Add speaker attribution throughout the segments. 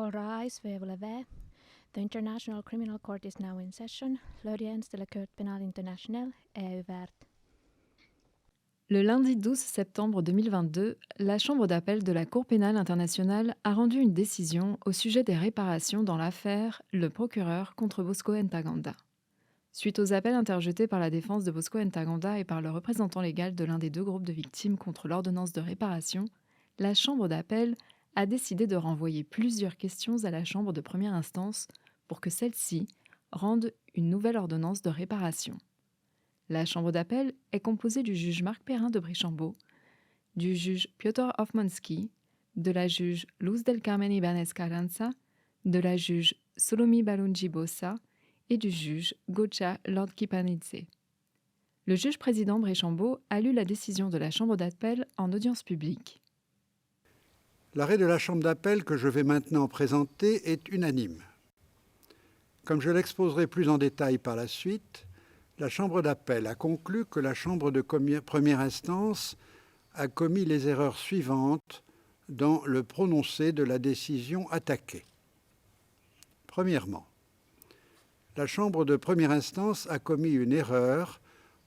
Speaker 1: All rise, veuillez vous lever. The International Criminal Court is now in session. L'audience de la Cour pénale internationale est ouverte.
Speaker 2: Le lundi 12 septembre 2022, la Chambre d'appel de la Cour pénale internationale a rendu une décision au sujet des réparations dans l'affaire Le procureur contre Bosco Ntaganda. Suite aux appels interjetés par la défense de Bosco Ntaganda et par le représentant légal de l'un des deux groupes de victimes contre l'ordonnance de réparation, la Chambre d'appel a décidé de renvoyer plusieurs questions à la Chambre de première instance pour que celle-ci rende une nouvelle ordonnance de réparation. La Chambre d'appel est composée du juge Marc Perrin de Brichambault, du juge Piotr Hofmanski, de la juge Luz del Carmen Ibanez Carranza, de la juge Solomi Balungi Bossa et du juge Gocha Lord-Kipanidze. Le juge président Brichambault a lu la décision de la Chambre d'appel en audience publique.
Speaker 3: L'arrêt de la Chambre d'appel que je vais maintenant présenter est unanime. Comme je l'exposerai plus en détail par la suite, la Chambre d'appel a conclu que la Chambre de première instance a commis les erreurs suivantes dans le prononcé de la décision attaquée. Premièrement, la Chambre de première instance a commis une erreur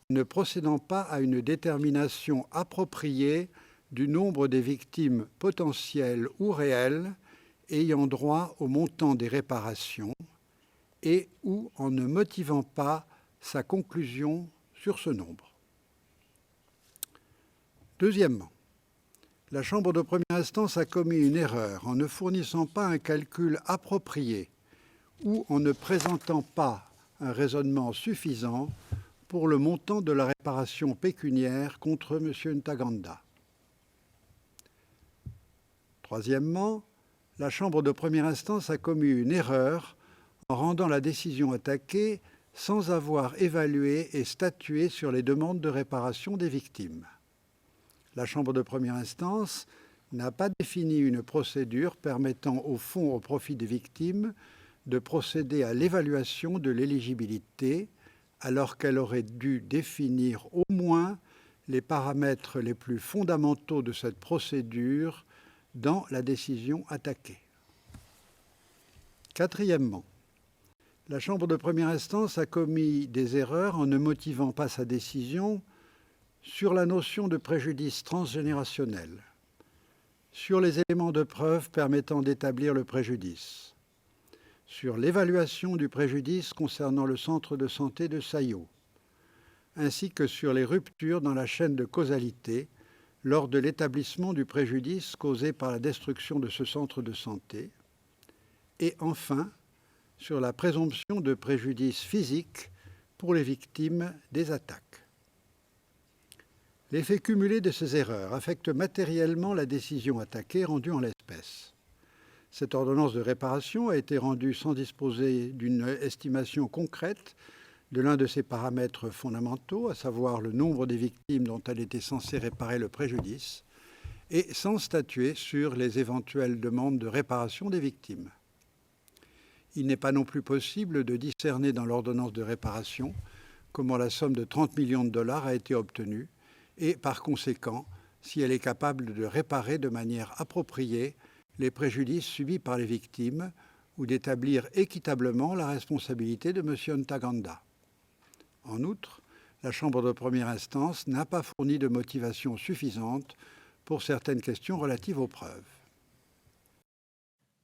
Speaker 3: en ne procédant pas à une détermination appropriée du nombre des victimes potentielles ou réelles ayant droit au montant des réparations et ou en ne motivant pas sa conclusion sur ce nombre. Deuxièmement, la Chambre de première instance a commis une erreur en ne fournissant pas un calcul approprié ou en ne présentant pas un raisonnement suffisant pour le montant de la réparation pécuniaire contre M. Ntaganda. Troisièmement, la Chambre de première instance a commis une erreur en rendant la décision attaquée sans avoir évalué et statué sur les demandes de réparation des victimes. La Chambre de première instance n'a pas défini une procédure permettant au fonds au profit des victimes de procéder à l'évaluation de l'éligibilité, alors qu'elle aurait dû définir au moins les paramètres les plus fondamentaux de cette procédure dans la décision attaquée. Quatrièmement, la Chambre de première instance a commis des erreurs en ne motivant pas sa décision sur la notion de préjudice transgénérationnel, sur les éléments de preuve permettant d'établir le préjudice, sur l'évaluation du préjudice concernant le centre de santé de Sayo, ainsi que sur les ruptures dans la chaîne de causalité lors de l'établissement du préjudice causé par la destruction de ce centre de santé, et enfin, sur la présomption de préjudice physique pour les victimes des attaques. L'effet cumulé de ces erreurs affecte matériellement la décision attaquée rendue en l'espèce. Cette ordonnance de réparation a été rendue sans disposer d'une estimation concrète de l'un de ses paramètres fondamentaux, à savoir le nombre des victimes dont elle était censée réparer le préjudice, et sans statuer sur les éventuelles demandes de réparation des victimes. Il n'est pas non plus possible de discerner dans l'ordonnance de réparation comment la somme de 30 millions de dollars a été obtenue et, par conséquent, si elle est capable de réparer de manière appropriée les préjudices subis par les victimes ou d'établir équitablement la responsabilité de M. Ntaganda. En outre, la Chambre de première instance n'a pas fourni de motivation suffisante pour certaines questions relatives aux preuves.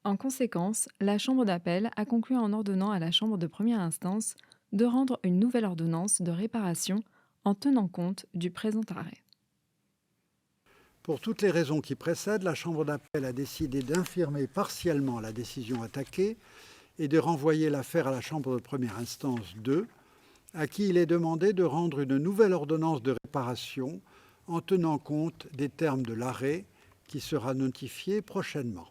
Speaker 2: En conséquence, la Chambre d'appel a conclu en ordonnant à la Chambre de première instance de rendre une nouvelle ordonnance de réparation en tenant compte du présent arrêt.
Speaker 3: Pour toutes les raisons qui précèdent, la Chambre d'appel a décidé d'infirmer partiellement la décision attaquée et de renvoyer l'affaire à la Chambre de première instance 2, à qui il est demandé de rendre une nouvelle ordonnance de réparation en tenant compte des termes de l'arrêt qui sera notifié prochainement.